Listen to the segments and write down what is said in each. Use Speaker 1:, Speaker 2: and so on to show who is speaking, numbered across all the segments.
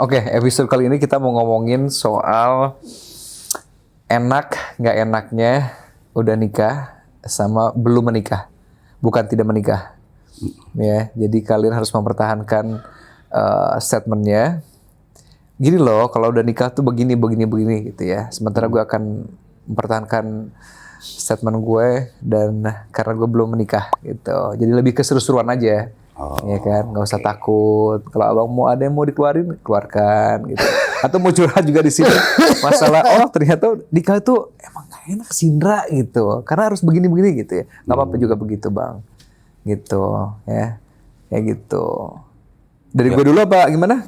Speaker 1: Oke, episode kali ini kita mau ngomongin soal enak nggak enaknya udah nikah sama belum menikah, bukan tidak menikah. Ya, jadi kalian harus mempertahankan statementnya. Gini loh, kalau udah nikah tuh begini gitu ya. Sementara gue akan mempertahankan statement gue dan karena gue belum menikah gitu. Jadi lebih keseru-seruan aja. Ya kan, nggak usah takut. Kalau abang mau ada yang mau dikeluarin, keluarkan gitu. Atau mau curhat juga di sini masalah ternyata nikah itu emang gak enak Sindra gitu. Karena harus begini gitu ya. Nggak apa-apa juga begitu bang. Gitu ya, kayak gitu. Dari gue dulu apa gimana?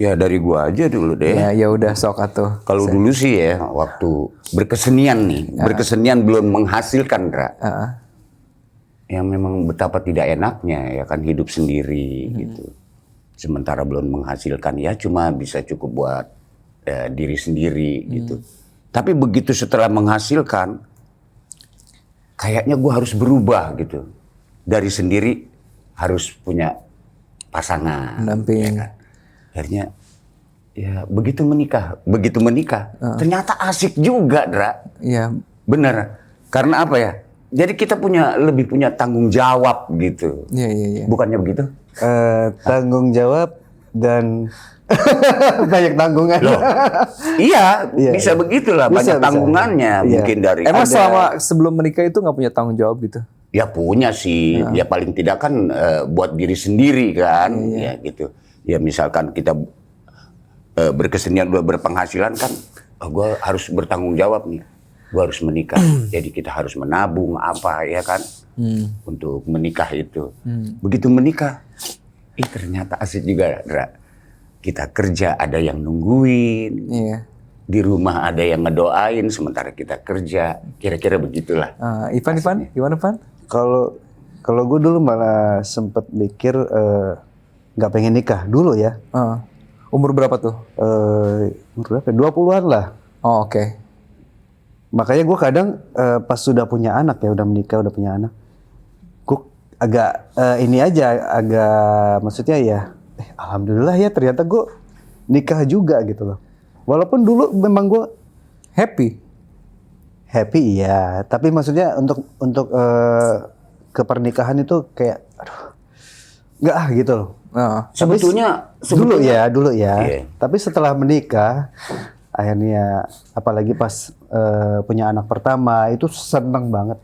Speaker 2: Ya dari gua aja dulu deh.
Speaker 1: Ya udah sok atuh.
Speaker 2: Kalau dulu sih ya waktu berkesenian nih, berkesenian belum menghasilkan, Dra. Yang memang betapa tidak enaknya ya kan hidup sendiri gitu. Sementara belum menghasilkan ya cuma bisa cukup buat diri sendiri gitu. Tapi begitu setelah menghasilkan, kayaknya gua harus berubah gitu. Dari sendiri harus punya pasangan.
Speaker 1: Pendamping.
Speaker 2: Ya kan? Akhirnya ya begitu menikah ternyata asik juga, Dra.
Speaker 1: Iya.
Speaker 2: Bener. Karena apa ya? Jadi kita lebih punya tanggung jawab gitu.
Speaker 1: Iya.
Speaker 2: Bukannya begitu?
Speaker 3: Tanggung jawab dan banyak tanggungan.
Speaker 2: Loh, iya,
Speaker 3: Iya,
Speaker 2: bisa
Speaker 3: iya.
Speaker 2: begitulah.
Speaker 3: Bisa.
Speaker 2: Banyak tanggungannya
Speaker 3: Iya.
Speaker 2: mungkin dari.
Speaker 1: Emang selama sebelum menikah itu nggak punya tanggung jawab gitu?
Speaker 2: Ya punya sih. Ya paling tidak kan buat diri sendiri kan. Ya gitu. Ya misalkan kita berkesenian, berpenghasilan kan, gue harus bertanggung jawab nih. Gue harus menikah. Jadi kita harus menabung apa ya kan. Untuk menikah itu. Begitu menikah, ternyata asik juga, Dra. Kita kerja ada yang nungguin.
Speaker 1: Iya.
Speaker 2: Di rumah ada yang ngedoain sementara kita kerja. Kira-kira begitulah.
Speaker 1: Ivan, gimana Pan?
Speaker 3: Kalau gue dulu malah sempet mikir nggak pengen nikah dulu ya.
Speaker 1: Umur berapa tuh?
Speaker 3: Umur berapa? 20-an lah.
Speaker 1: Oh oke.
Speaker 3: Makanya gue kadang pas sudah punya anak ya, udah menikah, udah punya anak, gue agak maksudnya ya, alhamdulillah ya ternyata gue nikah juga gitu loh. Walaupun dulu memang gue happy iya, tapi maksudnya untuk ke pernikahan itu kayak, nggak gitu loh.
Speaker 2: Sebetulnya
Speaker 3: Dulu ya.
Speaker 2: Iya.
Speaker 3: Tapi setelah menikah, akhirnya apalagi pas punya anak pertama itu seneng banget.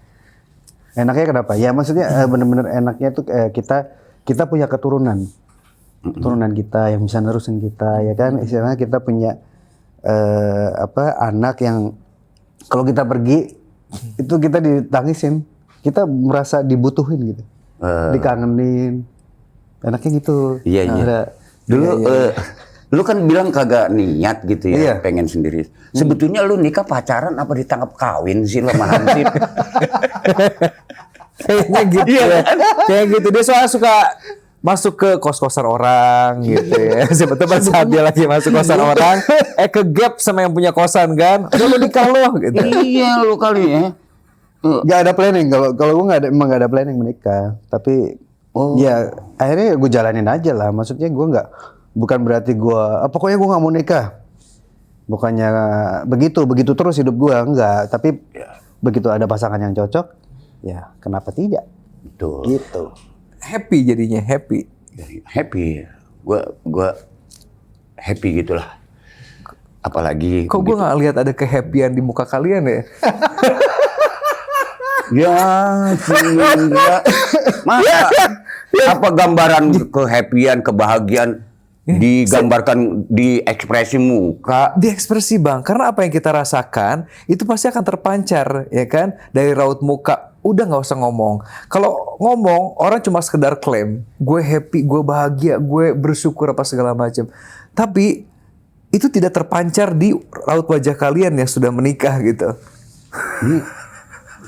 Speaker 3: Enaknya kenapa? Ya maksudnya bener-bener enaknya tuh kita punya keturunan kita yang bisa nerusin kita ya kan. Istilahnya kita punya anak yang kalau kita pergi itu kita ditangisin, kita merasa dibutuhin gitu, dikangenin. Enaknya gitu.
Speaker 2: Iya. Dulu lu kan bilang kagak niat gitu ya,
Speaker 3: Iya.
Speaker 2: pengen sendiri. Sebetulnya lu nikah pacaran apa ditangkap kawin sih lo sama Hansip?
Speaker 1: Kayaknya gitu ya. Kayak gitu. Dia soalnya suka masuk ke kos-kosan orang gitu ya. Sebetulnya pas saat dia lagi masuk kosan orang, ke gap sama yang punya kosan kan. Udah lu nikah lo gitu.
Speaker 2: Iya lu kali ya.
Speaker 3: Gak ada planning kalau gue emang nggak ada planning menikah, tapi ya akhirnya gue jalanin aja lah. Maksudnya gue bukan berarti gue pokoknya gue nggak mau nikah, bukannya begitu terus hidup gue enggak, tapi begitu ada pasangan yang cocok ya kenapa tidak.
Speaker 2: Betul.
Speaker 3: Gitu.
Speaker 1: Happy jadinya, happy.
Speaker 2: Happy. Gua happy gitulah. Apalagi
Speaker 1: Kok gue nggak lihat ada kehappyan di muka kalian ya?
Speaker 2: ya sehingga masa apa gambaran kehappyan, kebahagiaan digambarkan di ekspresi muka.
Speaker 1: Di ekspresi bang, karena apa yang kita rasakan itu pasti akan terpancar ya kan dari raut muka. Udah nggak usah ngomong. Kalau ngomong orang cuma sekedar klaim, gue happy, gue bahagia, gue bersyukur apa segala macam. Tapi itu tidak terpancar di raut wajah kalian yang sudah menikah gitu.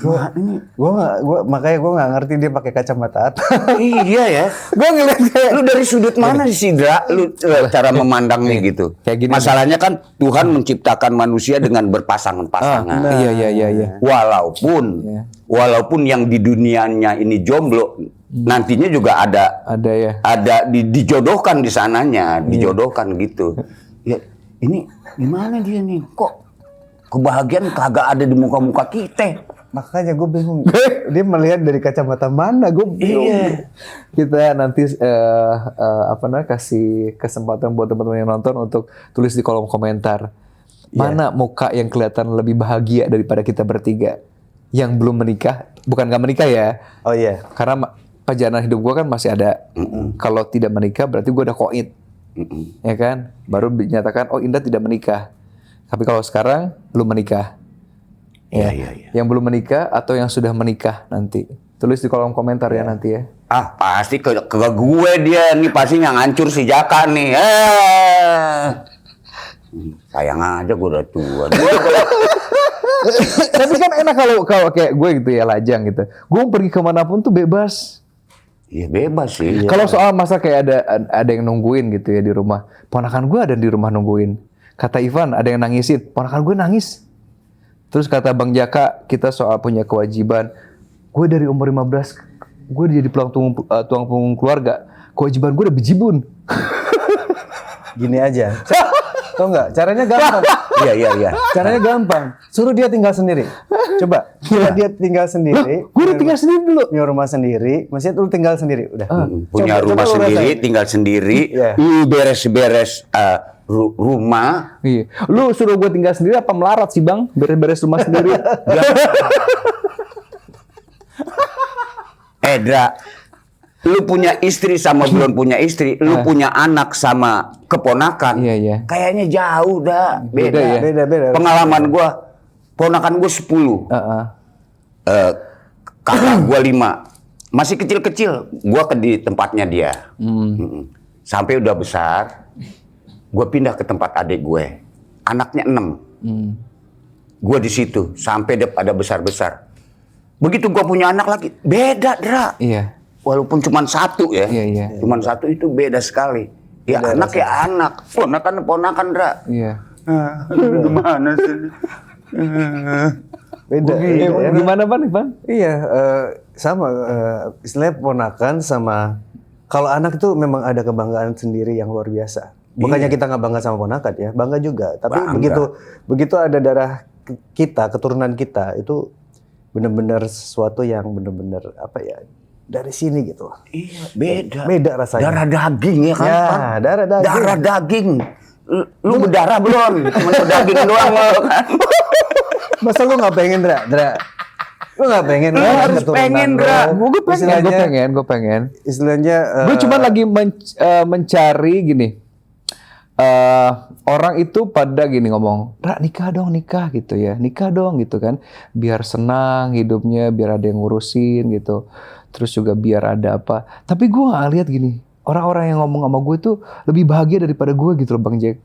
Speaker 3: Makanya gue nggak ngerti dia pakai kacamata atas.
Speaker 2: Iya ya.
Speaker 1: Gue ngeliat kayak
Speaker 2: Lu dari sudut mana sih, Dra? Lu cara memandangnya gitu.
Speaker 1: Kayak gini.
Speaker 2: Masalahnya kan Tuhan menciptakan manusia dengan berpasangan-pasangan.
Speaker 1: Iya.
Speaker 2: Walaupun yang di dunianya ini jomblo, nantinya juga
Speaker 1: Ada ya.
Speaker 2: ada dijodohkan di sananya, dijodohkan gitu. Ya ini gimana dia nih? Kok kebahagiaan kagak ada di muka-muka kita?
Speaker 3: Makanya gue bingung. Dia melihat dari kacamata mana? Gue bingung.
Speaker 2: Iya.
Speaker 1: Kita nanti kasih kesempatan buat teman-teman yang nonton untuk tulis di kolom komentar. Mana muka yang kelihatan lebih bahagia daripada kita bertiga yang belum menikah? Bukan nggak menikah ya?
Speaker 3: Oh iya.
Speaker 1: Karena perjalanan hidup gue kan masih ada. Kalau tidak menikah berarti gue udah koit, ya kan? Baru dinyatakan oh Indra tidak menikah. Tapi kalau sekarang belum menikah.
Speaker 2: Iya.
Speaker 1: Yang belum menikah atau yang sudah menikah nanti. Tulis di kolom komentar ya nanti ya.
Speaker 2: Ah pasti ke gue dia nih pasti yang hancur si Jaka nih. Sayang aja gue udah tua.
Speaker 1: Tapi kan enak kalau kayak gue gitu ya lajang gitu. Gue pergi kemanapun tuh bebas.
Speaker 2: Iya bebas sih.
Speaker 1: Kalau soal masa kayak ada yang nungguin gitu ya di rumah. Ponakan gue ada di rumah nungguin. Kata Ivan ada yang nangisin. Ponakan gue nangis. Terus kata Bang Jaka kita soal punya kewajiban. Gue dari umur 15 gue jadi tuang punggung keluarga. Kewajiban gue udah bejibun.
Speaker 3: Gini aja. Tau nggak? Caranya gampang.
Speaker 2: Iya.
Speaker 3: Caranya gampang. Suruh dia tinggal sendiri. Coba. Dia tinggal sendiri.
Speaker 1: Gue udah tinggal sendiri dulu.
Speaker 3: Punya rumah sendiri. Maksudnya lu tinggal sendiri. Udah.
Speaker 2: Punya rumah
Speaker 3: lu
Speaker 2: sendiri,
Speaker 3: rasain.
Speaker 2: tinggal sendiri.
Speaker 3: Iya.
Speaker 2: Lu beres-beres rumah.
Speaker 1: Iya. Lu suruh gue tinggal sendiri apa melarat sih Bang? Beres-beres rumah sendiri.
Speaker 2: Dra, lu punya istri sama belum punya istri, lu punya anak sama keponakan.
Speaker 1: Iya.
Speaker 2: Kayaknya jauh dah, beda.
Speaker 1: ya?
Speaker 3: Beda.
Speaker 2: Pengalaman gua, ponakan gua 10. Kakak gua 5. Masih kecil-kecil, gua di tempatnya dia. Sampai udah besar, gua pindah ke tempat adik gue. Anaknya 6. Gua di situ sampai pada besar-besar. Begitu gua punya anak lagi, beda, Dra.
Speaker 1: Iya.
Speaker 2: Walaupun cuma 1 ya.
Speaker 1: Iya.
Speaker 2: Cuman 1 itu beda sekali. Ya beda anak rasanya. Ya anak, ponakan, Dra.
Speaker 1: Iya.
Speaker 2: Gimana sih?
Speaker 3: Beda.
Speaker 1: Gimana Bang?
Speaker 3: Iya, sama. Istilahnya ponakan sama. Kalau anak itu memang ada kebanggaan sendiri yang luar biasa. Bukannya kita nggak bangga sama ponakan ya, bangga juga. Tapi begitu ada darah kita, keturunan kita itu benar-benar sesuatu yang benar-benar dari sini gitu.
Speaker 2: Iya,
Speaker 3: beda rasanya.
Speaker 2: Darah daging ya kan?
Speaker 3: Ya, darah daging.
Speaker 2: Darah daging. Lu berdarah belum? Cuma daging doang lo kan.
Speaker 3: Masa lu nggak pengen, Dra? Lu nggak pengen?
Speaker 2: Lu harus pengen, Dra.
Speaker 1: Gue pengen.
Speaker 3: Istilahnya.
Speaker 1: Gue cuma lagi mencari gini. Orang itu pada gini ngomong, nikah dong gitu ya, nikah dong gitu kan, biar senang hidupnya, biar ada yang ngurusin gitu, terus juga biar ada apa. Tapi gue nggak lihat gini, orang-orang yang ngomong sama gue itu lebih bahagia daripada gue gitu loh Bang Jack.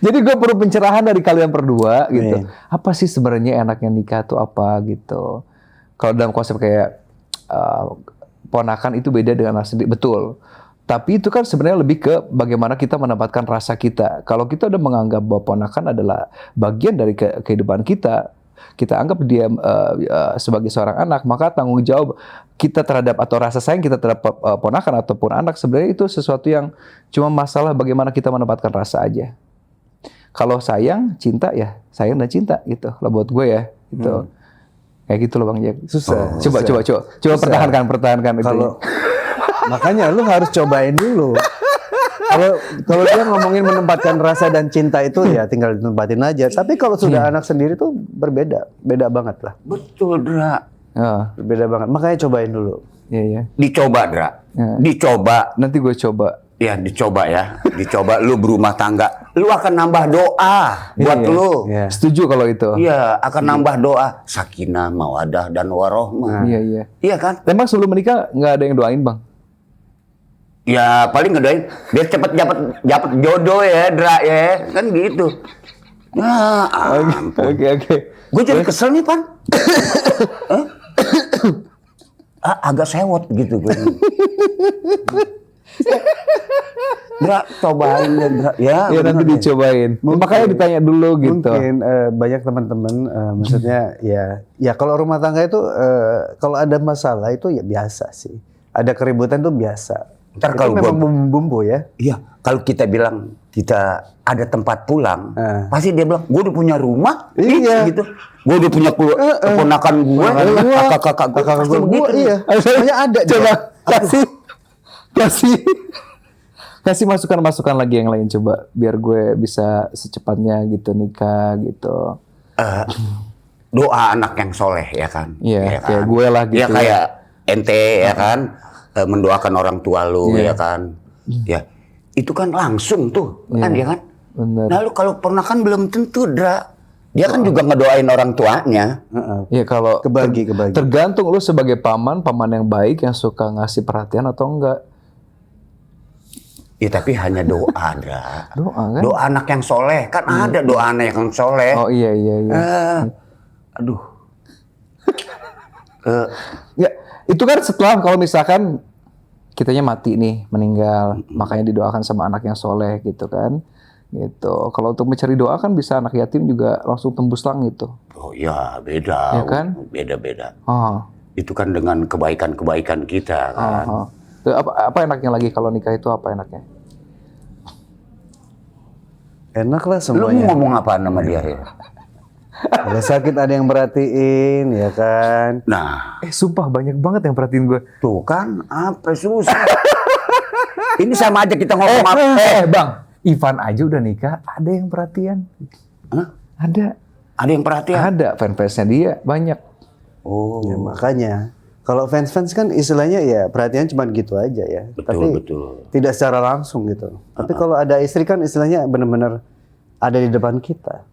Speaker 1: Jadi gue perlu pencerahan dari kalian berdua gitu. Apa sih sebenarnya enaknya nikah tuh apa gitu? Kalau dalam konsep kayak ponakan itu beda dengan anak sendiri, betul. Tapi itu kan sebenarnya lebih ke bagaimana kita menempatkan rasa kita. Kalau kita udah menganggap bahwa ponakan adalah bagian dari kehidupan kita anggap dia sebagai seorang anak, maka tanggung jawab kita terhadap atau rasa sayang kita terhadap ponakan ataupun anak sebenarnya itu sesuatu yang cuma masalah bagaimana kita menempatkan rasa aja. Kalau sayang, cinta ya sayang dan cinta gitu. Lah buat gue ya gitu. Kayak gitu loh Bang Jack.
Speaker 3: Susah.
Speaker 1: Coba pertahankan itu.
Speaker 3: Kalau makanya lu harus cobain dulu. Kalau dia ngomongin menempatkan rasa dan cinta itu ya tinggal ditempatin aja. Tapi kalau sudah anak sendiri tuh beda banget lah.
Speaker 2: Betul, Dra.
Speaker 3: Beda banget. Makanya cobain dulu.
Speaker 1: Iya.
Speaker 2: Dicoba, Dra. Dicoba.
Speaker 1: Nanti gue coba.
Speaker 2: Ya, dicoba ya. Dicoba lu berumah tangga. Lu akan nambah doa buat lu.
Speaker 3: Iya.
Speaker 1: Setuju kalau itu.
Speaker 2: Iya, akan nambah doa. Sakinah, mawadah, dan warohmah.
Speaker 1: Iya.
Speaker 2: Iya kan?
Speaker 1: Emang sebelum menikah nggak ada yang doain Bang?
Speaker 2: Ya paling ngedoain biar cepet dapat jodoh ya, Dra ya. Kan gitu. Ya,
Speaker 1: Oke.
Speaker 2: Gue jadi kesel nih, Pan. Agak sewot gitu gue. Dra, cobain deh, Dra. Ya,
Speaker 1: Ya nanti
Speaker 2: bener.
Speaker 1: dicobain. Makanya ditanya dulu gitu.
Speaker 3: Mungkin banyak teman-teman maksudnya ya kalau rumah tangga itu kalau ada masalah itu ya biasa sih. Ada keributan tuh biasa.
Speaker 2: Ntar
Speaker 3: Itu
Speaker 2: kalau
Speaker 3: memang bumbu-bumbu ya.
Speaker 2: Iya, kalau kita bilang kita ada tempat pulang, pasti dia bilang, gue udah punya rumah,
Speaker 3: Iya.
Speaker 2: gitu. Gue udah punya keponakan gue, kakak-kakak gue,
Speaker 3: Kakak
Speaker 2: pasti
Speaker 3: gue
Speaker 2: begitu.
Speaker 3: iya. Pokoknya ada
Speaker 1: Coba
Speaker 3: dia.
Speaker 1: kasih masukan-masukan lagi yang lain coba biar gue bisa secepatnya gitu nikah gitu.
Speaker 2: Doa anak yang soleh ya kan.
Speaker 1: Iya,
Speaker 2: Ya
Speaker 1: kayak gue lah gitu
Speaker 2: Ya kayak ente ya kan, mendoakan orang tua lu
Speaker 1: Iya.
Speaker 2: ya kan. Ya, itu kan langsung tuh, kan ya kan.
Speaker 1: Bener.
Speaker 2: Nah lu kalau pernah kan belum tentu, Dra. Dia kan juga ngedoain orang tuanya.
Speaker 1: Ya kalau
Speaker 3: Kebagi.
Speaker 1: tergantung lu sebagai paman yang baik yang suka ngasih perhatian atau enggak.
Speaker 2: Ya tapi hanya doa, Dra.
Speaker 1: Doa kan?
Speaker 2: Doa anak yang soleh, kan ada doa anak yang soleh.
Speaker 1: Oh iya.
Speaker 2: Aduh.
Speaker 1: Ya, itu kan setelah kalau misalkan kitanya mati nih, meninggal, makanya didoakan sama anak yang soleh gitu kan. Gitu. Kalau untuk mencari doa kan bisa anak yatim juga langsung tembus langit tuh.
Speaker 2: Oh ya, beda.
Speaker 1: Ya kan?
Speaker 2: Beda-beda.
Speaker 1: Oh.
Speaker 2: Itu kan dengan kebaikan-kebaikan kita kan.
Speaker 1: Tuh, apa enaknya lagi kalau nikah itu apa enaknya?
Speaker 3: Enak lah
Speaker 2: Lu
Speaker 3: semuanya.
Speaker 2: mau ngomong apa sama dia ya?
Speaker 3: Kalau sakit ada yang merhatiin ya kan.
Speaker 2: Nah,
Speaker 1: Sumpah banyak banget yang perhatiin gue.
Speaker 2: tuh kan apa susah. Ini sama aja kita ngomong apa.
Speaker 1: Bang, Ivan aja udah nikah, ada yang perhatian.
Speaker 2: Hah?
Speaker 1: Ada.
Speaker 2: Ada yang perhatian?
Speaker 1: Ada fanbase-nya dia banyak.
Speaker 2: Oh,
Speaker 3: Ya, makanya kalau fans kan istilahnya ya perhatian cuma gitu aja ya.
Speaker 2: betul,
Speaker 3: Tapi
Speaker 2: betul.
Speaker 3: tidak secara langsung gitu. Tapi kalau ada istri kan istilahnya benar-benar ada di depan kita.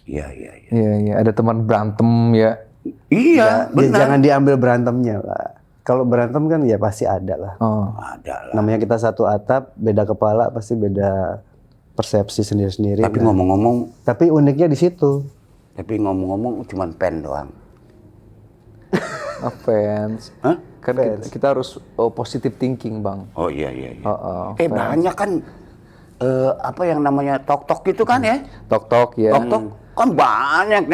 Speaker 2: Iya.
Speaker 1: Iya, ada teman berantem ya.
Speaker 2: Iya,
Speaker 3: Ya,
Speaker 2: benar.
Speaker 3: jangan diambil berantemnya lah. Kalau berantem kan ya pasti ada lah.
Speaker 1: Oh.
Speaker 2: Ada lah.
Speaker 3: Namanya kita satu atap, beda kepala, pasti beda persepsi sendiri-sendiri.
Speaker 2: Tapi
Speaker 3: Nah,
Speaker 2: ngomong-ngomong,
Speaker 3: tapi uniknya di situ.
Speaker 2: cuman pen doang.
Speaker 1: Fans.
Speaker 2: Hah?
Speaker 1: Kan kita harus positive thinking, Bang.
Speaker 2: Oh iya.
Speaker 1: Fans.
Speaker 2: Banyak kan apa yang namanya tok-tok gitu kan ya?
Speaker 1: Tok-tok ya.
Speaker 2: Tok-tok kan banyak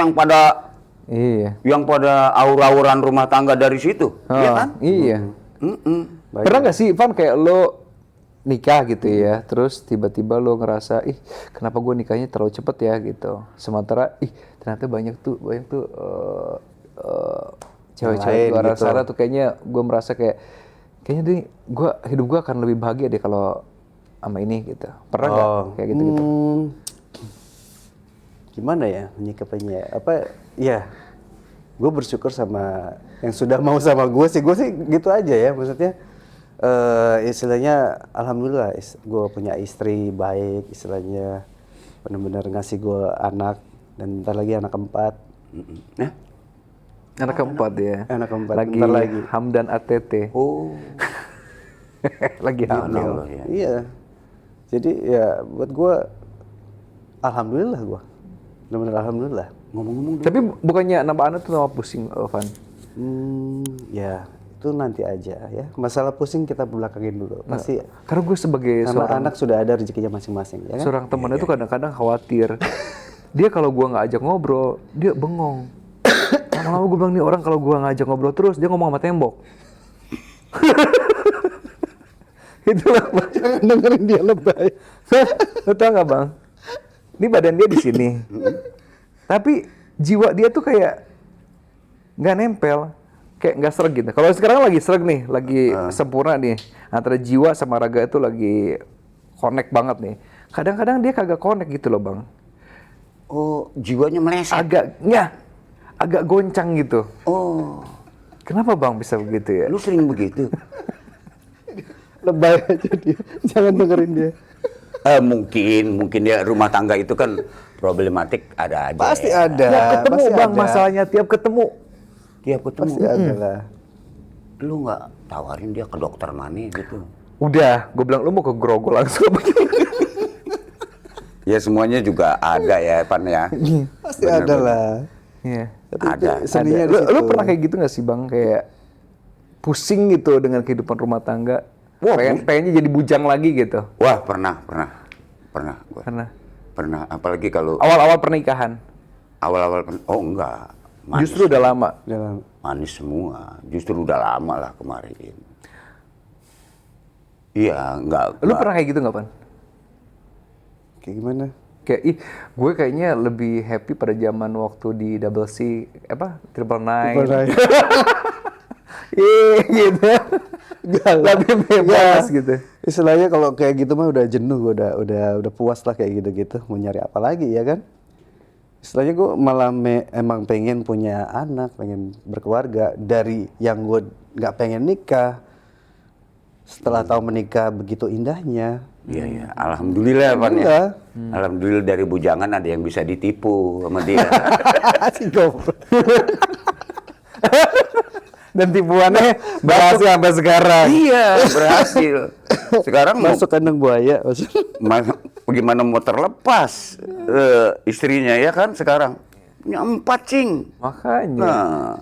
Speaker 1: Iya.
Speaker 2: yang pada aur-auran rumah tangga dari situ, iya kan?
Speaker 1: Iya. Pernah nggak sih, Van, kayak lo nikah gitu ya, terus tiba-tiba lo ngerasa, kenapa gue nikahnya terlalu cepet ya gitu. Sementara, ternyata banyak tuh cewek-cewek di luar sana tuh kayaknya gue merasa kayaknya nih hidup gue akan lebih bahagia deh kalau sama ini gitu. Pernah nggak kayak gitu-gitu?
Speaker 3: Gimana ya menyikapinya? Gue bersyukur sama yang sudah mau sama gue sih gitu aja ya, maksudnya istilahnya alhamdulillah gue punya istri baik, istilahnya benar-benar ngasih gue anak dan bentar lagi anak keempat.
Speaker 2: Nah,
Speaker 1: Anak keempat ya.
Speaker 3: Anak keempat,
Speaker 1: lagi
Speaker 3: bentar lagi.
Speaker 1: Hamdan ATT.
Speaker 2: oh,
Speaker 1: Lagi hamil.
Speaker 2: Allah ya.
Speaker 3: Iya, jadi ya buat gue alhamdulillah gue, benar-benar alhamdulillah.
Speaker 2: Ngomong-ngomong,
Speaker 1: Tapi bukannya nama anak tuh nama pusing, Van?
Speaker 3: Ya itu nanti aja ya. Masalah pusing kita belakangin dulu. Pasti
Speaker 1: Karena gue sebagai seorang
Speaker 3: anak sudah ada rezekinya masing-masing ya kan?
Speaker 1: seorang teman itu kadang-kadang khawatir. Dia kalau gua nggak ajak ngobrol, dia bengong. Lama-lama gue bilang nih orang kalau gua ngajak ngobrol terus dia ngomong sama tembok. Itulah
Speaker 3: Jangan dengerin dia lebay.
Speaker 1: lo tau nggak, Bang? Ini badan dia di sini, tapi jiwa dia tuh kayak nggak nempel, kayak nggak sereg gitu. Kalau sekarang lagi sereg nih, lagi sempurna nih antara jiwa sama raga itu lagi connect banget nih. Kadang-kadang dia kagak connect gitu loh, Bang.
Speaker 2: oh jiwanya meleset.
Speaker 1: Agak goncang gitu.
Speaker 2: Oh,
Speaker 1: Kenapa, Bang, bisa begitu ya?
Speaker 2: lu sering begitu?
Speaker 3: Lebay aja dia. Jangan dengerin dia.
Speaker 2: Mungkin ya rumah tangga itu kan problematik ada aja.
Speaker 3: Pasti
Speaker 2: ya.
Speaker 3: ada.
Speaker 1: Tiap ketemu,
Speaker 3: pasti
Speaker 1: Bang,
Speaker 3: ada.
Speaker 1: masalahnya tiap ketemu.
Speaker 2: Tiap ketemu.
Speaker 3: Pasti ada lah.
Speaker 2: Lu nggak tawarin dia ke dokter mana gitu?
Speaker 1: Udah, gue bilang lu mau ke Grogol langsung.
Speaker 2: Ya semuanya juga ada ya, Pan ya.
Speaker 3: Pasti ada lah.
Speaker 1: Iya.
Speaker 3: Tapi
Speaker 2: Ada.
Speaker 3: seninya di
Speaker 1: Lu
Speaker 3: situ.
Speaker 1: pernah kayak gitu gak sih, Bang? Kayak pusing gitu dengan kehidupan rumah tangga?
Speaker 2: Wah,
Speaker 1: pengennya jadi bujang lagi gitu.
Speaker 2: Wah, pernah gua.
Speaker 1: Karena
Speaker 2: Pernah, apalagi kalau
Speaker 1: awal-awal pernikahan.
Speaker 2: awal-awal oh enggak. Manis,
Speaker 1: Justru udah lama.
Speaker 3: Dalam
Speaker 2: manis semua. Justru udah lama lah kemarin. Iya, enggak.
Speaker 1: Lu pernah kayak gitu nggak, Pan?
Speaker 3: kayak gimana?
Speaker 1: Kayak gue kayaknya lebih happy pada zaman waktu di Double C Triple Nine. Iya gitu. Lebih bebas gitu.
Speaker 3: Istilahnya kalau kayak gitu mah udah jenuh, udah puas lah kayak gitu-gitu. Mau nyari apa lagi ya kan? Istilahnya gue malah emang pengen punya anak, pengen berkeluarga dari yang gue nggak pengen nikah. Setelah tahu menikah begitu indahnya.
Speaker 2: Iya. Alhamdulillah, Pan ya. Alhamdulillah dari bujangan ada yang bisa ditipu sama dia.
Speaker 3: Si goblok.
Speaker 1: Dan tipuannya berhasil sampai sekarang.
Speaker 2: Iya, berhasil. Sekarang
Speaker 3: Masuk kandang buaya.
Speaker 2: gimana mau terlepas istrinya ya kan sekarang punya 4 cing.
Speaker 1: Makanya.
Speaker 2: Nah,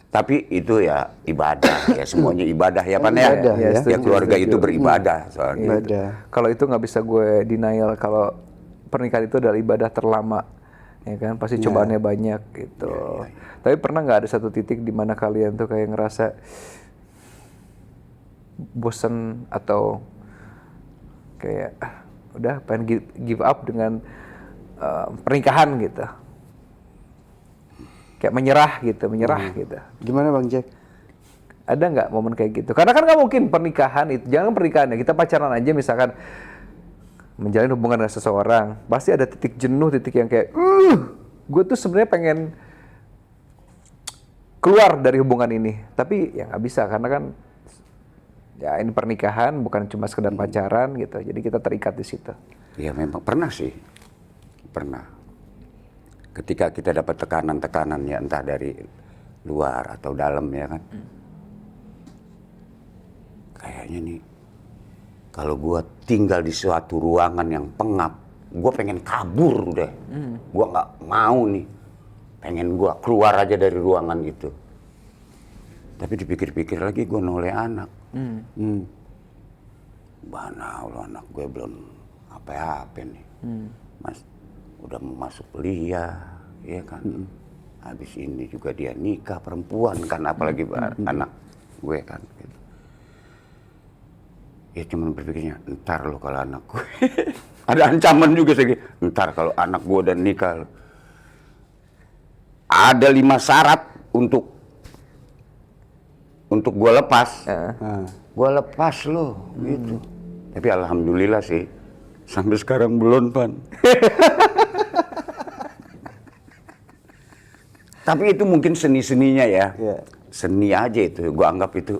Speaker 2: tapi itu ya ibadah ya, semuanya ibadah ya Pan ya.
Speaker 3: Ibadah, ya.
Speaker 2: Ya keluarga itu beribadah soalnya.
Speaker 3: Ibadah.
Speaker 1: Kalau itu nggak bisa gue denial kalau pernikahan itu adalah ibadah terlama, ya kan? Pasti cobaannya banyak gitu. Tapi pernah nggak ada satu titik di mana kalian tuh kayak ngerasa bosen atau kayak udah pengen give up dengan pernikahan gitu? Kayak menyerah gitu.
Speaker 3: Gimana Bang Jack?
Speaker 1: Ada nggak momen kayak gitu? Karena kan nggak mungkin pernikahan itu, jangan pernikahan ya, kita pacaran aja misalkan menjalin hubungan dengan seseorang, pasti ada titik jenuh, titik yang kayak, gue tuh sebenarnya pengen keluar dari hubungan ini, tapi ya nggak bisa karena kan ya ini pernikahan bukan cuma sekedar pacaran gitu, jadi kita terikat di situ.
Speaker 2: Ya memang pernah sih, pernah. Ketika kita dapat tekanan-tekanan ya entah dari luar atau dalam ya kan, kayaknya nih kalau gue tinggal di suatu ruangan yang pengap, gue pengen kabur udah, gue nggak mau nih, pengen gue keluar aja dari ruangan itu. Tapi dipikir-pikir lagi gue noleh anak, mana Allah anak gue belum apa-apa nih, mas udah mau masuk kuliah, ya kan, habis ini juga dia nikah perempuan kan, apalagi anak gue kan. Gitu. Ya cuman berpikirnya, ntar lo kalau anak gue, ada ancaman juga sih, ntar kalau anak gue udah nikah, ada 5 syarat untuk gue lepas, gue lepas lo, gitu. Tapi alhamdulillah sih, sampai sekarang belum Pan. Tapi itu mungkin seni-seninya ya, seni aja itu, gue anggap itu,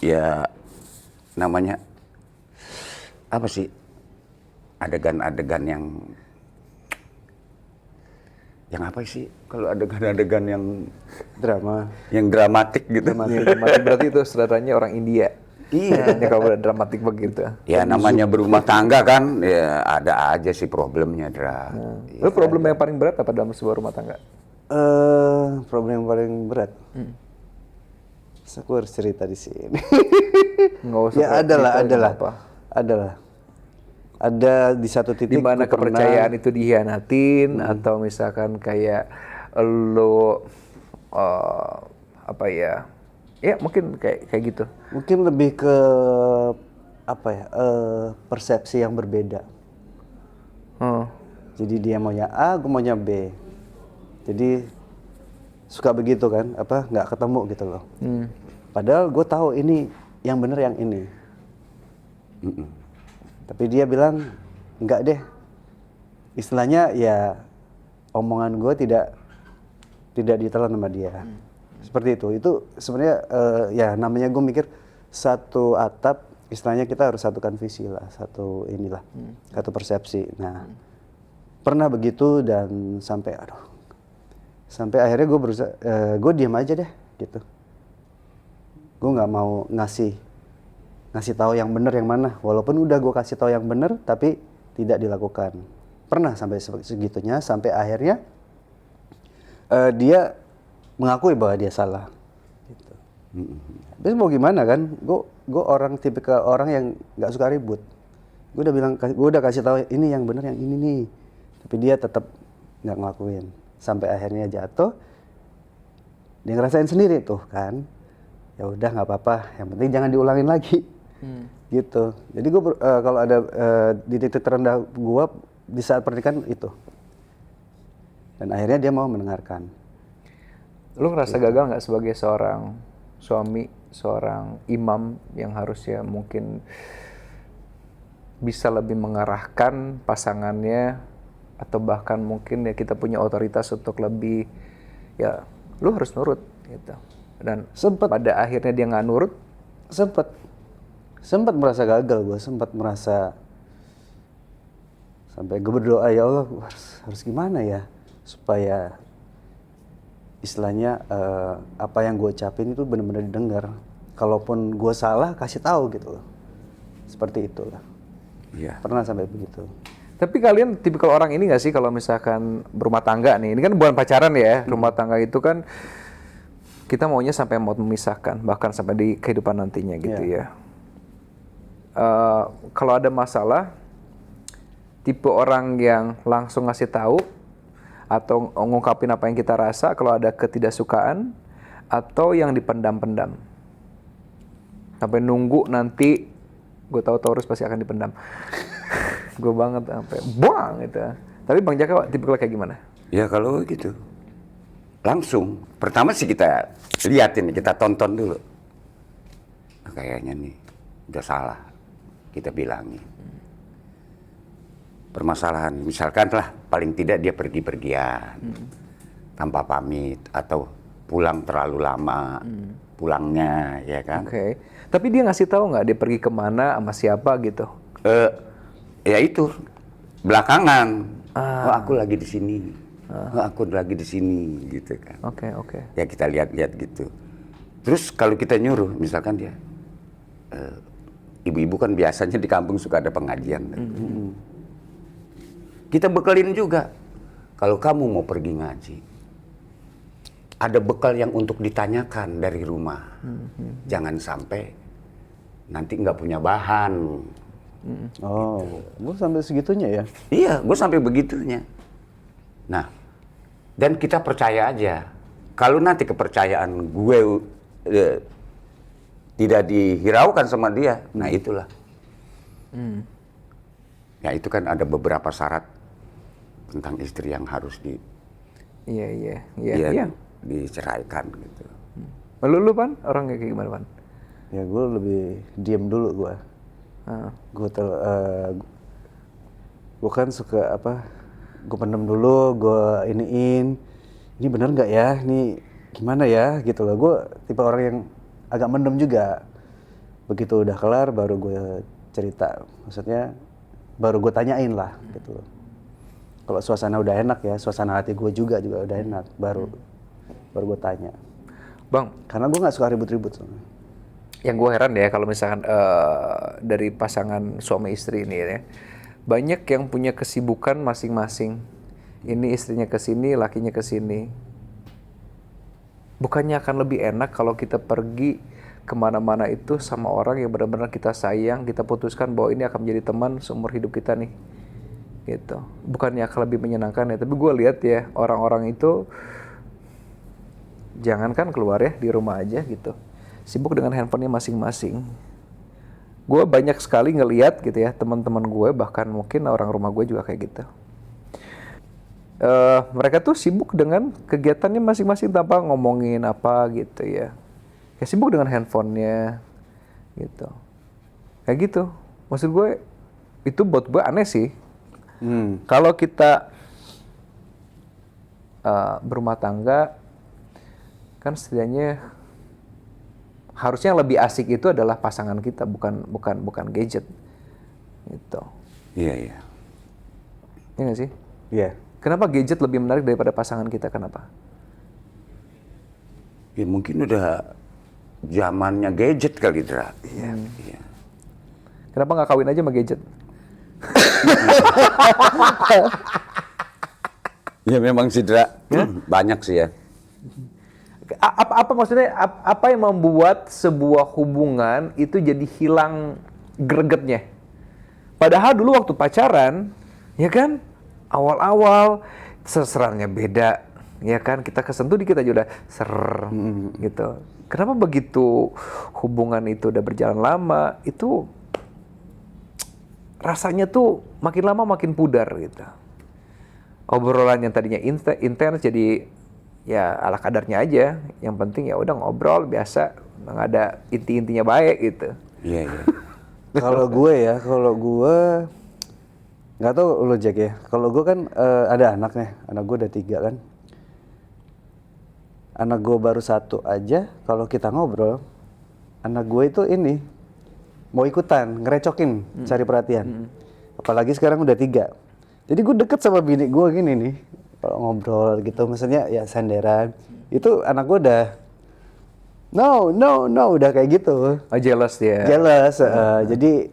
Speaker 2: ya. Namanya apa sih, adegan-adegan yang apa sih kalau adegan-adegan yang dramatik gitu.
Speaker 1: Dramatik berarti itu saudaranya orang India.
Speaker 2: Iya.
Speaker 1: Ini kalau udah dramatik begitu.
Speaker 2: Ya namanya berumah tangga kan, ya ada aja sih problemnya, Dra.
Speaker 1: Lu problem yang paling berat apa dalam sebuah rumah tangga?
Speaker 3: Problem yang paling berat. Aku harus cerita di sini.
Speaker 1: Nggak usah.
Speaker 3: Ya adalah. Ada di satu titik
Speaker 1: di mana kepercayaan itu dihianatin atau misalkan kayak lo apa ya? Ya mungkin kayak gitu.
Speaker 3: Mungkin lebih ke apa ya? Persepsi yang berbeda. Jadi dia maunya A, gue maunya B. Jadi suka begitu kan? Nggak ketemu gitu loh. Padahal gue tahu ini yang bener yang ini. Tapi dia bilang enggak deh. Istilahnya ya omongan gue tidak ditelan sama dia. Seperti itu. Itu sebenarnya ya namanya gue mikir satu atap, istilahnya kita harus satukan visi lah, satu persepsi. Nah, pernah begitu dan sampai akhirnya gue berusaha, gue diam aja deh gitu. Gue nggak mau ngasih tahu yang benar yang mana, walaupun udah gue kasih tahu yang benar tapi tidak dilakukan. Pernah sampai segitunya, sampai akhirnya dia mengakui bahwa dia salah. Gitu. Tapi mau gimana kan, gue gue tipikal orang yang nggak suka ribut. Gue udah kasih tahu ini yang benar yang ini nih, tapi dia tetap nggak ngelakuin. Sampai akhirnya jatuh, dia ngerasain sendiri tuh kan. Ya udah nggak apa-apa, yang penting jangan diulangin lagi. Gitu. Jadi gue kalau ada di titik terendah gue di saat pernikahan itu. Dan akhirnya dia mau mendengarkan.
Speaker 1: Lu ngerasa gagal nggak sebagai seorang suami, seorang imam yang harusnya mungkin bisa lebih mengarahkan pasangannya, atau bahkan mungkin ya kita punya otoritas untuk lebih, ya lu harus nurut gitu. Dan pada akhirnya dia nggak nurut.
Speaker 3: Sempat merasa gagal gue, sempat merasa sampai gue berdoa, ya Allah harus gimana ya supaya istilahnya apa yang gue ucapin itu benar-benar didengar. Kalaupun gue salah kasih tahu gitu loh. Seperti itulah.
Speaker 2: Iya.
Speaker 3: Pernah sampai begitu.
Speaker 1: Tapi kalian tipikal orang ini nggak sih kalau misalkan berumah tangga nih, ini kan bukan pacaran ya, rumah tangga itu kan kita maunya sampai mau memisahkan, bahkan sampai di kehidupan nantinya gitu ya. Kalau ada masalah, tipe orang yang langsung ngasih tahu atau ngungkapin apa yang kita rasa kalau ada ketidaksukaan, atau yang dipendam-pendam sampai nunggu nanti gue tahu Taurus pasti akan dipendam. Gue banget sampai buang gitu. Tapi Bang Jaka tipikal kayak gimana?
Speaker 2: Ya kalau gitu langsung pertama sih kita liatin, kita tonton dulu. Nah, kayaknya nih udah salah, kita bilangin. Permasalahan misalkan lah paling tidak dia pergi-pergian tanpa pamit atau pulang terlalu lama pulangnya, ya kan?
Speaker 1: Oke. Tapi dia ngasih tahu nggak dia pergi kemana sama siapa gitu?
Speaker 2: Ya itu belakangan. Oh, aku lagi di sini. Oh, aku lagi di sini gitu kan.
Speaker 1: Oke.
Speaker 2: Ya kita lihat-lihat gitu. Terus kalau kita nyuruh, misalkan dia, ibu-ibu kan biasanya di kampung suka ada pengajian. Kita bekalin juga. Kalau kamu mau pergi ngaji, ada bekal yang untuk ditanyakan dari rumah. Jangan sampai nanti nggak punya bahan.
Speaker 3: Oh, gue sampai segitunya ya?
Speaker 2: Iya, gue sampai begitunya. Nah, dan kita percaya aja. Kalau nanti kepercayaan gue tidak dihiraukan sama dia, nah itulah. Ya itu kan ada beberapa syarat tentang istri yang harus
Speaker 1: Iya.
Speaker 2: diceraikan gitu.
Speaker 1: Lu Pan, orang kayak gimana Pan?
Speaker 3: Ya gue lebih diem dulu gue. Gue kan suka gue pendem dulu, gue iniin, ini bener nggak ya, ini gimana ya gitu loh. Gue tipe orang yang agak mendem juga. Begitu udah kelar baru gue cerita, maksudnya baru gue tanyain lah gitu loh. Kalau suasana udah enak ya, suasana hati gue juga udah enak, baru gue tanya.
Speaker 1: Bang,
Speaker 3: karena gue nggak suka ribut-ribut soalnya.
Speaker 1: Yang gue heran ya kalau misalkan dari pasangan suami istri ini ya, banyak yang punya kesibukan masing-masing. Ini istrinya ke sini, lakinya ke sini. Bukannya akan lebih enak kalau kita pergi kemana-mana itu sama orang yang benar-benar kita sayang, kita putuskan bahwa ini akan menjadi teman seumur hidup kita nih, gitu. Bukannya akan lebih menyenangkan ya, tapi gue lihat ya orang-orang itu jangankan keluar ya, di rumah aja gitu. Sibuk dengan handphonenya masing-masing. Gue banyak sekali ngeliat gitu ya, teman-teman gue, bahkan mungkin orang rumah gue juga kayak gitu. Mereka tuh sibuk dengan kegiatannya masing-masing tanpa ngomongin apa gitu ya. Kayak sibuk dengan handphonenya gitu. Kayak gitu. Maksud gue, itu buat gue aneh sih. Kalau kita berumah tangga, kan setidaknya harusnya yang lebih asik itu adalah pasangan kita, bukan gadget, gitu.
Speaker 2: Iya.
Speaker 1: Iya nggak sih?
Speaker 3: Iya.
Speaker 1: Kenapa gadget lebih menarik daripada pasangan kita? Kenapa?
Speaker 2: Ya mungkin udah zamannya gadget kali, Dra. Iya.
Speaker 1: Kenapa nggak kawin aja sama gadget?
Speaker 2: Ya memang sih, Dra. Banyak sih ya.
Speaker 1: Apa maksudnya? Apa yang membuat sebuah hubungan itu jadi hilang gregetnya? Padahal dulu waktu pacaran, ya kan, awal-awal seserangnya beda, ya kan, kita kesentuh dikit aja udah gitu. Kenapa begitu hubungan itu udah berjalan lama, itu rasanya tuh makin lama makin pudar gitu. Obrolan yang tadinya intens jadi ya ala kadarnya aja. Yang penting ya udah ngobrol biasa, nggak ada inti-intinya baik gitu.
Speaker 2: Iya, iya.
Speaker 3: Kalau gue nggak tahu lo Jack ya. Kalau gue kan ada anaknya, anak gue udah 3 kan. Anak gue baru 1 aja. Kalau kita ngobrol, anak gue itu ini mau ikutan, ngerecokin, cari perhatian. Apalagi sekarang udah 3. Jadi gue deket sama bini gue gini nih, kalau ngobrol gitu, maksudnya ya senderan. Itu anak gue udah no, udah kayak gitu.
Speaker 1: Oh, jealous dia.
Speaker 3: Jealous. Jadi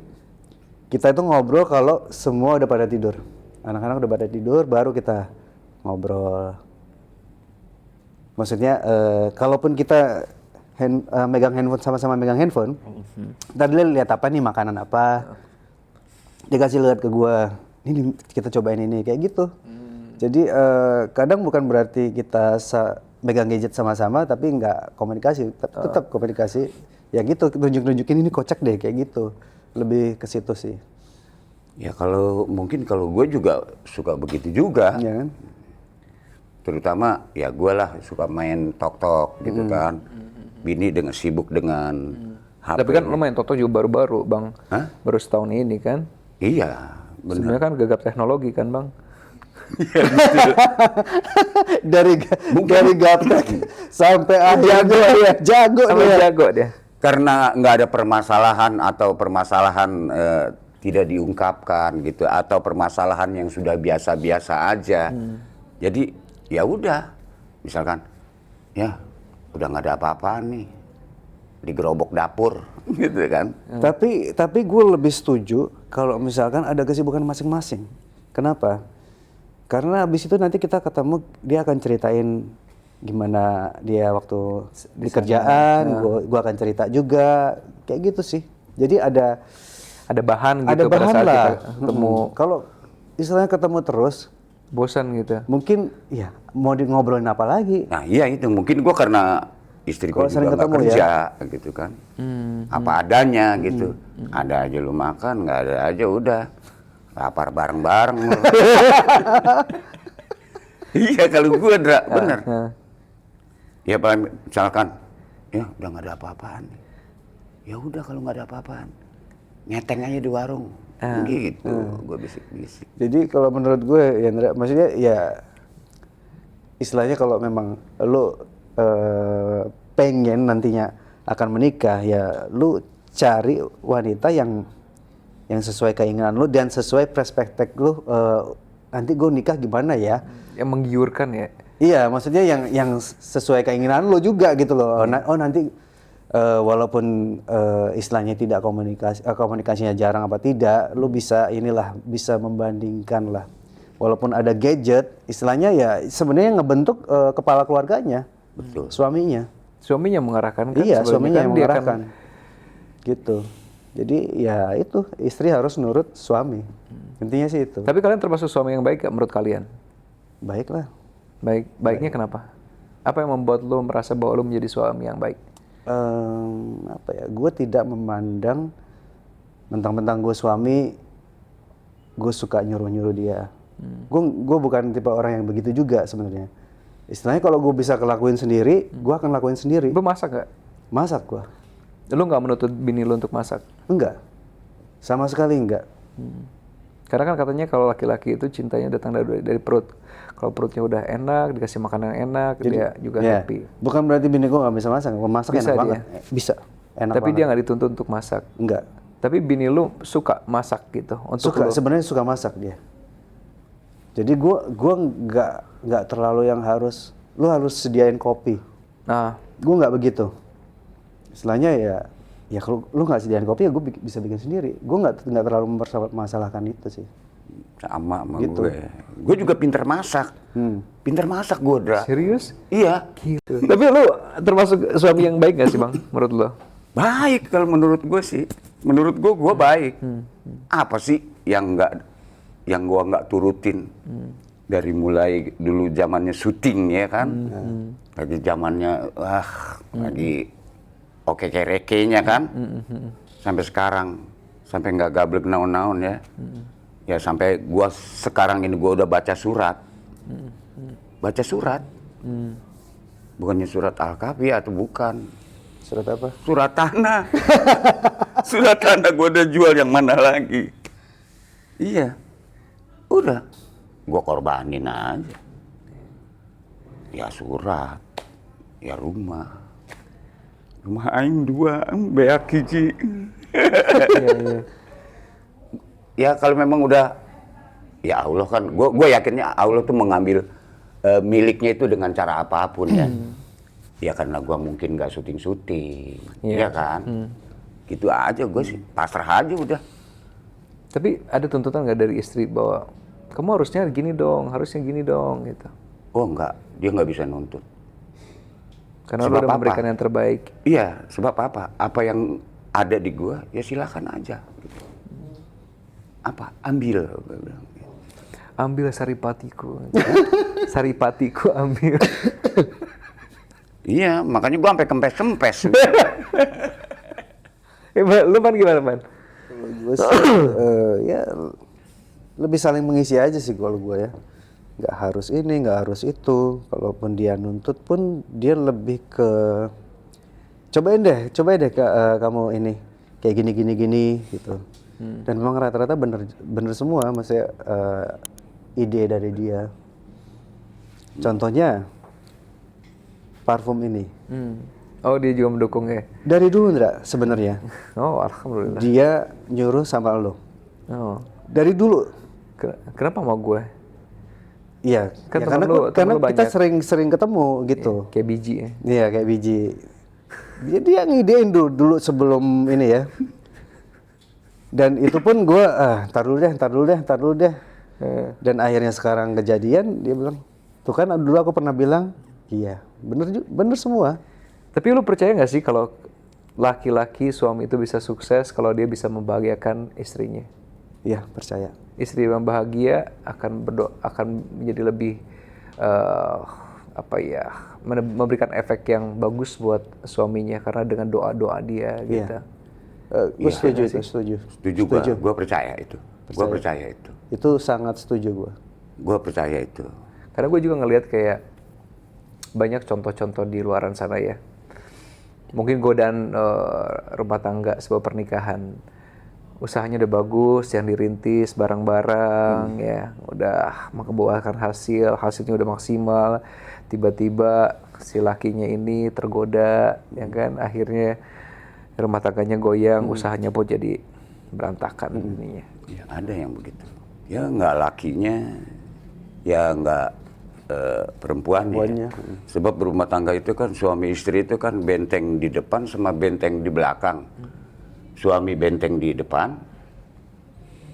Speaker 3: kita itu ngobrol kalau semua udah pada tidur. Anak-anak udah pada tidur, baru kita ngobrol. Maksudnya, kalaupun kita megang handphone, sama-sama megang handphone, tadi lihat apa nih, makanan apa, dikasih lihat ke gua, ini kita cobain ini, kayak gitu. Jadi kadang bukan berarti kita megang gadget sama-sama, tapi nggak komunikasi, tetap komunikasi. Ya gitu, tunjuk-tunjukin ini kocak deh, kayak gitu. Lebih ke situ sih.
Speaker 2: Ya mungkin kalau gue juga suka begitu juga.
Speaker 3: Ya kan?
Speaker 2: Terutama ya gue lah suka main tok-tok gitu kan. Bini sibuk dengan HP.
Speaker 1: Tapi kan lo main Toto juga baru-baru, Bang.
Speaker 2: Hah?
Speaker 1: Baru setahun ini kan.
Speaker 2: Iya, benar.
Speaker 1: Sebenarnya kan gagap teknologi kan, Bang.
Speaker 3: dari gaptek sampai akhir jago
Speaker 1: Sama
Speaker 3: dia.
Speaker 1: jago dia.
Speaker 2: Karena nggak ada permasalahan atau permasalahan tidak diungkapkan gitu, atau permasalahan yang sudah biasa-biasa aja. Jadi ya udah, misalkan ya udah nggak ada apa-apaan nih, digerobok dapur gitu kan.
Speaker 3: Tapi gue lebih setuju kalau misalkan ada kesibukan masing-masing. Kenapa? Karena abis itu nanti kita ketemu, dia akan ceritain gimana dia waktu di kerjaan, gue akan cerita juga, kayak gitu sih. Jadi ada
Speaker 1: bahan gitu
Speaker 3: ada
Speaker 1: pada
Speaker 3: bahan
Speaker 1: saat
Speaker 3: lah.
Speaker 1: kita ketemu.
Speaker 3: Kalau istilahnya ketemu terus,
Speaker 1: Bosan gitu.
Speaker 3: mungkin ya mau ngobrolin apa lagi?
Speaker 2: Nah iya itu mungkin gue karena istri gue
Speaker 3: Kalau
Speaker 2: juga
Speaker 3: sering
Speaker 2: nggak
Speaker 3: ketemu
Speaker 2: kerja gitu kan, apa adanya gitu. Ada aja lu makan, nggak ada aja udah lapar bareng-bareng. Iya kalau gue bener. Ya misalkan, ya udah nggak ada apa-apaan. Ya udah kalau nggak ada apa-apaan, ngeteng aja di warung. Gitu, gue bisik-bisik.
Speaker 3: Jadi kalau menurut gue, ya maksudnya ya istilahnya kalau memang lu pengen nantinya akan menikah, ya lu cari wanita yang sesuai keinginan lu dan sesuai perspektif lu. Nanti gue nikah gimana ya?
Speaker 1: Yang menggiurkan ya.
Speaker 3: Iya, maksudnya yang sesuai keinginan lu juga gitu loh. Oh nanti walaupun istilahnya tidak komunikasinya jarang apa tidak, lu bisa bisa membandingkan lah. Walaupun ada gadget, istilahnya ya sebenarnya ngebentuk kepala keluarganya.
Speaker 2: Betul.
Speaker 3: Suaminya.
Speaker 1: Suaminya mengarahkan kan?
Speaker 3: Iya,
Speaker 1: Sebenarnya
Speaker 3: suaminya
Speaker 1: kan
Speaker 3: yang
Speaker 1: dia
Speaker 3: mengarahkan. Gitu. Jadi ya itu, istri harus nurut suami. Intinya sih itu.
Speaker 1: Tapi kalian termasuk suami yang baik gak menurut kalian?
Speaker 3: Baiklah.
Speaker 1: Baiknya kenapa? Apa yang membuat lo merasa bahwa lo menjadi suami yang baik?
Speaker 3: Apa ya? Gue tidak memandang mentang-mentang gue suami, gue suka nyuruh-nyuruh dia. Gue bukan tipe orang yang begitu juga sebenarnya. Istilahnya kalau gue bisa ngelakuin sendiri, gue akan lakuin sendiri.
Speaker 1: Lo masak gak?
Speaker 3: Masak gue.
Speaker 1: Lo gak menuntut bini lo untuk masak?
Speaker 3: Enggak. Sama sekali enggak.
Speaker 1: Karena kan katanya kalau laki-laki itu cintanya datang dari perut. Kalau perutnya udah enak, dikasih makanan enak, dia juga
Speaker 3: Ya,
Speaker 1: happy.
Speaker 3: bukan berarti bini gue nggak bisa masak. Masak
Speaker 1: Bisa
Speaker 3: enak
Speaker 1: dia?
Speaker 3: banget. Bisa. Enak
Speaker 1: Tapi
Speaker 3: banget.
Speaker 1: dia nggak dituntut untuk masak.
Speaker 3: Enggak.
Speaker 1: Tapi bini lu suka masak gitu untuk
Speaker 3: Suka,
Speaker 1: lu.
Speaker 3: sebenarnya suka masak dia. Jadi gue nggak terlalu yang lu harus sediain kopi.
Speaker 1: Nah,
Speaker 3: Gue nggak begitu. Istilahnya ya kalau lu nggak sediain kopi ya gue bisa bikin sendiri. Gue nggak terlalu mempermasalahkan itu sih.
Speaker 2: Sama gue. Gue juga pinter masak. Pinter masak gue, Dra.
Speaker 1: Serius?
Speaker 2: Iya.
Speaker 1: Gitu. Tapi lu termasuk suami yang baik gak sih Bang, menurut lo?
Speaker 2: Baik kalau menurut gue sih. Menurut gue baik. Apa sih yang gue nggak turutin? Dari mulai dulu zamannya syuting ya kan. Lagi zamannya lagi oke kerekenya kan. Sampai sekarang. Sampai nggak gablek naon-naon ya. Ya sampai gua sekarang ini gua udah baca surat. Baca surat. Bukannya surat Al-Kahfi atau bukan.
Speaker 3: Surat apa?
Speaker 2: Surat tanah. Surat tanah gua udah jual, yang mana lagi. Iya. Udah. Gua korbanin aja. Ya surat. Ya rumah. Rumah aing 2, beak hiji. Ya kalau memang udah, ya Allah kan, gue yakinnya Allah tuh mengambil miliknya itu dengan cara apapun ya. Ya karena gue mungkin nggak syuting, ya kan. Gitu aja gue sih, pasrah aja udah.
Speaker 1: Tapi ada tuntutan nggak dari istri bahwa kamu harusnya gini dong gitu?
Speaker 2: Oh enggak, dia nggak bisa nuntut.
Speaker 1: Karena
Speaker 2: Sebab
Speaker 1: lu udah
Speaker 2: apa?
Speaker 1: memberikan yang terbaik.
Speaker 2: Iya, sebab apa? Apa yang ada di gue, ya silakan aja. Gitu. Apa? Ambil. Gue bilang.
Speaker 1: Ambil saripatiku. Saripatiku ambil.
Speaker 2: Iya, makanya gue sampai kempes-kempes.
Speaker 1: Lu Man gimana Man?
Speaker 3: Kalau gue sih, ya lebih saling mengisi aja sih kalau gue ya. Nggak harus ini, nggak harus itu. Kalaupun dia nuntut pun dia lebih ke cobain deh kamu ini kayak gini gitu. Dan memang rata-rata bener semua, maksudnya ide dari dia. Contohnya parfum ini.
Speaker 1: Oh dia juga mendukung ya?
Speaker 3: Dari dulu Ndra sebenarnya.
Speaker 1: Oh alhamdulillah.
Speaker 3: Dia nyuruh sama lo.
Speaker 1: Oh.
Speaker 3: Dari dulu.
Speaker 1: Kenapa sama gue?
Speaker 3: Iya,
Speaker 1: Kan
Speaker 3: ya
Speaker 1: temen
Speaker 3: karena
Speaker 1: lu
Speaker 3: kita
Speaker 1: banyak.
Speaker 3: sering ketemu gitu.
Speaker 1: Kayak biji ya?
Speaker 3: Iya, kayak biji. Dia ngidein dulu sebelum ini ya. Dan itu pun gue, tar dulu deh. Dan akhirnya sekarang kejadian, dia bilang, tuh kan dulu aku pernah bilang, iya, bener semua.
Speaker 1: Tapi lu percaya nggak sih kalau laki-laki suami itu bisa sukses kalau dia bisa membahagiakan istrinya?
Speaker 3: Iya, percaya.
Speaker 1: Istri yang bahagia akan menjadi lebih memberikan efek yang bagus buat suaminya karena dengan doa dia gitu.
Speaker 3: Gue setuju.
Speaker 2: Setuju gue percaya itu. Gue percaya itu.
Speaker 3: Itu sangat setuju gue.
Speaker 2: Gue percaya itu.
Speaker 1: Karena gue juga ngelihat kayak banyak contoh-contoh di luaran sana ya. Mungkin godaan rumah tangga sebuah pernikahan. Usahanya udah bagus, yang dirintis bareng-bareng ya, udah membuahkan hasilnya udah maksimal. Tiba-tiba si lakinya ini tergoda, ya kan, akhirnya rumah tangganya goyang, usahanya pun jadi berantakan ininya.
Speaker 2: Ya ada yang begitu. Ya nggak lakinya, ya nggak perempuannya. Sebab berumah tangga itu kan suami istri itu kan benteng di depan sama benteng di belakang. Suami benteng di depan,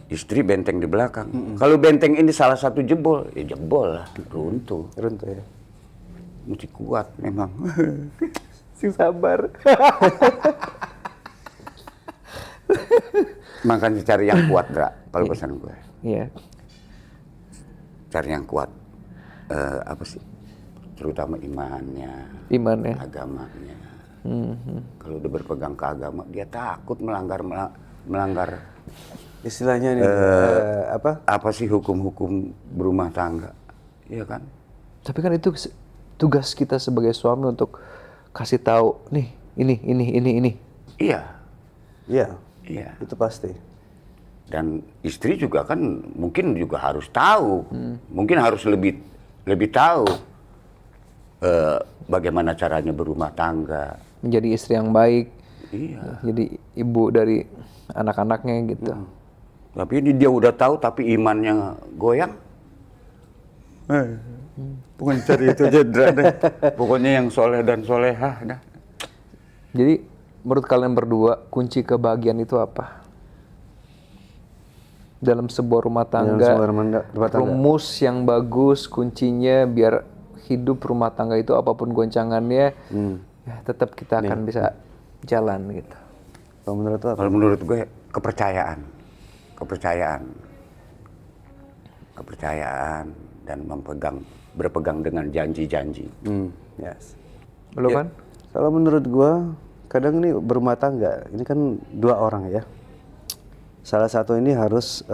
Speaker 2: istri benteng di belakang. Kalau benteng ini salah satu jebol, ya jebol lah, runtuh
Speaker 3: ya.
Speaker 2: Mesti kuat memang.
Speaker 1: Sing sabar.
Speaker 2: Makanya cari yang kuat, Dra, kalau pesan gue.
Speaker 1: Iya.
Speaker 2: Cari yang kuat. Apa sih? Terutama imannya, agamanya. Kalau udah berpegang ke agama, dia takut melanggar
Speaker 3: istilahnya nih
Speaker 2: apa sih hukum-hukum berumah tangga, iya kan?
Speaker 1: Tapi kan itu tugas kita sebagai suami untuk kasih tahu nih ini.
Speaker 3: Iya. Itu pasti.
Speaker 2: Dan istri juga kan mungkin juga harus tahu, mungkin harus lebih tahu bagaimana caranya berumah tangga.
Speaker 1: Menjadi istri yang baik.
Speaker 2: Iya.
Speaker 1: Jadi ibu dari anak-anaknya gitu.
Speaker 2: Tapi ini dia udah tahu tapi imannya goyang. Bukan cari itu aja, Dra, deh. Pokoknya yang soleh dan solehah dah.
Speaker 1: Jadi menurut kalian berdua kunci kebahagiaan itu apa? dalam sebuah rumah tangga.
Speaker 3: sebuah rumah tangga.
Speaker 1: Rumus yang bagus, kuncinya biar hidup rumah tangga itu apapun goncangannya, ya tetap kita akan bisa jalan gitu.
Speaker 3: Kalau menurut lo apa?
Speaker 2: Kalau menurut gue kepercayaan dan berpegang dengan janji-janji.
Speaker 3: Yes.
Speaker 1: Belum kan?
Speaker 3: Kalau menurut gua, kadang ini berumah tangga, ini kan dua orang ya. Salah satu ini harus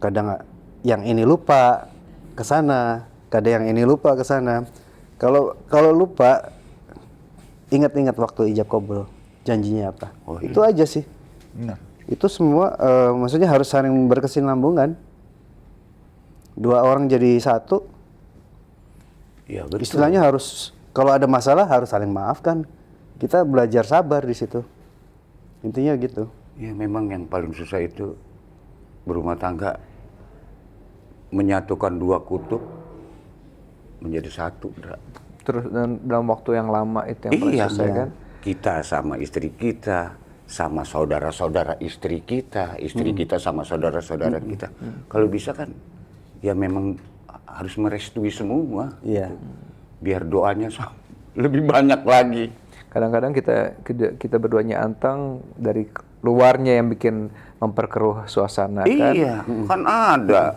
Speaker 3: kadang yang ini lupa ke sana, kadang yang ini lupa ke sana. Kalau lupa, ingat-ingat waktu ijab kabul, janjinya apa. Itu aja sih.
Speaker 1: Benar.
Speaker 3: Itu semua maksudnya harus saling berkesinambungan. Dua orang jadi satu.
Speaker 2: Iya betul.
Speaker 3: Istilahnya harus, kalau ada masalah harus saling maafkan. Kita belajar sabar di situ. Intinya gitu.
Speaker 2: Ya memang yang paling susah itu berumah tangga menyatukan dua kutub menjadi satu.
Speaker 1: Terus dalam waktu yang lama itu yang paling susah kan?
Speaker 2: Kita sama istri kita, sama saudara-saudara istri kita, istri kita sama saudara-saudara kita. Kalau bisa kan, ya memang harus merestui semua.
Speaker 3: Iya.
Speaker 2: Biar doanya lebih banyak lagi.
Speaker 1: Kadang-kadang kita berduanya antang dari luarnya yang bikin memperkeruh suasana kan?
Speaker 2: Iya, kan ada.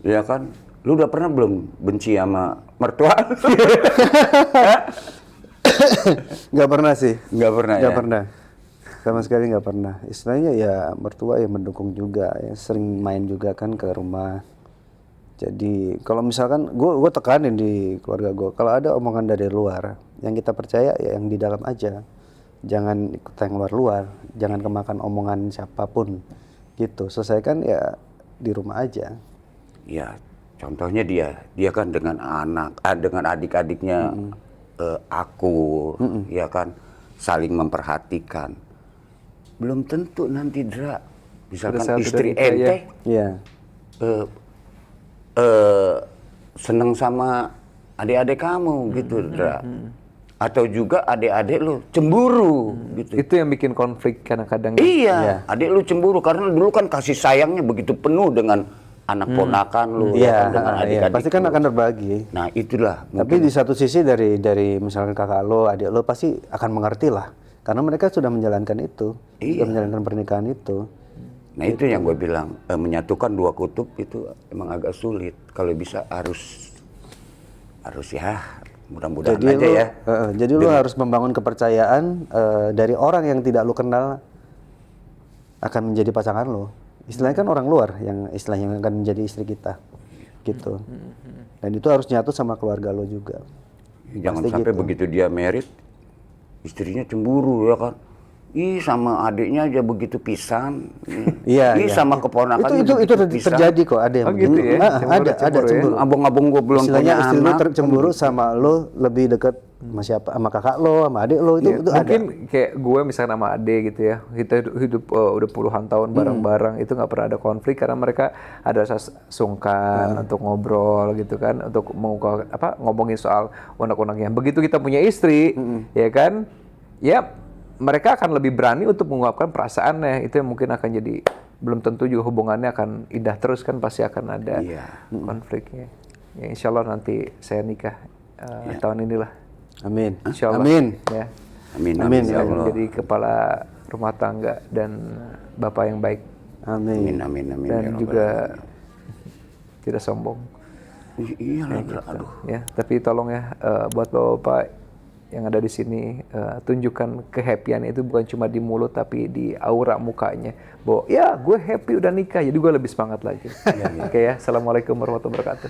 Speaker 2: Ya kan, lu udah pernah belum benci sama mertua?
Speaker 3: Nggak pernah sih.
Speaker 2: Nggak pernah
Speaker 3: Nggak
Speaker 2: ya?
Speaker 3: pernah. Sama sekali nggak pernah. Istilahnya ya mertua yang mendukung juga, ya sering main juga kan ke rumah. Jadi kalau misalkan gue tekanin di keluarga gue, kalau ada omongan dari luar, yang kita percaya ya yang di dalam aja. Jangan ikut yang luar-luar, jangan kemakan omongan siapapun. Gitu. Selesaikan ya di rumah aja.
Speaker 2: Ya, contohnya dia kan dengan dengan adik-adiknya akur, ya kan, saling memperhatikan. Belum tentu nanti misalkan istri ente
Speaker 3: Iya.
Speaker 2: seneng sama adik-adik kamu gitu, atau juga adik-adik lu cemburu gitu.
Speaker 1: Itu yang bikin konflik kadang-kadang.
Speaker 2: Iya, adik lu cemburu karena dulu kan kasih sayangnya begitu penuh dengan anak ponakan lu, ya kan, dengan adik-adik.
Speaker 3: Pasti kan
Speaker 2: lu.
Speaker 3: akan terbagi.
Speaker 2: Nah, itulah.
Speaker 3: Tapi di satu sisi dari misalkan kakak lo, adik lo pasti akan mengerti lah. Karena mereka sudah menjalankan itu, sudah menjalankan pernikahan itu.
Speaker 2: Nah, itu yang gue bilang, menyatukan dua kutub itu emang agak sulit. Kalau bisa harus ya mudah-mudahan aja ya.
Speaker 3: Jadi lo harus membangun kepercayaan dari orang yang tidak lo kenal akan menjadi pasangan lo. Istilahnya kan orang luar yang istilahnya akan menjadi istri kita, gitu. Dan itu harus nyatu sama keluarga lo juga.
Speaker 2: Jangan
Speaker 3: Pasti
Speaker 2: sampai
Speaker 3: gitu.
Speaker 2: begitu dia married, istrinya cemburu ya kan. Ih, sama adiknya aja begitu pisan.
Speaker 3: Iya.
Speaker 2: Ih, sama keponakan
Speaker 3: Itu terjadi kok, ada yang
Speaker 1: gitu ya?
Speaker 3: ada cemburu.
Speaker 2: Abang-abang gue belum
Speaker 3: Istilahnya
Speaker 2: punya
Speaker 3: istri lo
Speaker 2: anak.
Speaker 3: cemburu sama lo lebih dekat sama siapa, sama kakak lo, sama adik lo, itu ada.
Speaker 1: Mungkin kayak gue misalnya sama ade gitu ya, kita hidup udah puluhan tahun bareng-bareng, itu nggak pernah ada konflik karena mereka ada sungkan untuk ngobrol gitu kan, untuk ngomongin soal unek-uneknya. Begitu kita punya istri, ya kan, ya mereka akan lebih berani untuk mengungkapkan perasaannya. Itu yang mungkin akan jadi, belum tentu juga hubungannya akan indah terus kan, pasti akan ada konfliknya. Ya, insya Allah nanti saya nikah tahun inilah.
Speaker 3: Amin.
Speaker 1: Insya Allah.
Speaker 3: Amin.
Speaker 1: Ya.
Speaker 2: Amin,
Speaker 3: Amin,
Speaker 2: amin,
Speaker 3: ya
Speaker 2: ya Allah.
Speaker 1: Jadi kepala rumah tangga dan bapak yang baik
Speaker 3: Amin.
Speaker 2: Amin, amin,
Speaker 1: dan
Speaker 2: ya Rabbal
Speaker 1: juga
Speaker 2: alamin.
Speaker 1: tidak sombong.
Speaker 2: Iya lah, aduh.
Speaker 1: Ya, tapi tolong ya buat bapak yang ada di sini, tunjukkan kehappyan itu bukan cuma di mulut tapi di aura mukanya. Bahwa ya gue happy udah nikah, jadi gue lebih semangat lagi. Oke ya, assalamualaikum warahmatullahi wabarakatuh.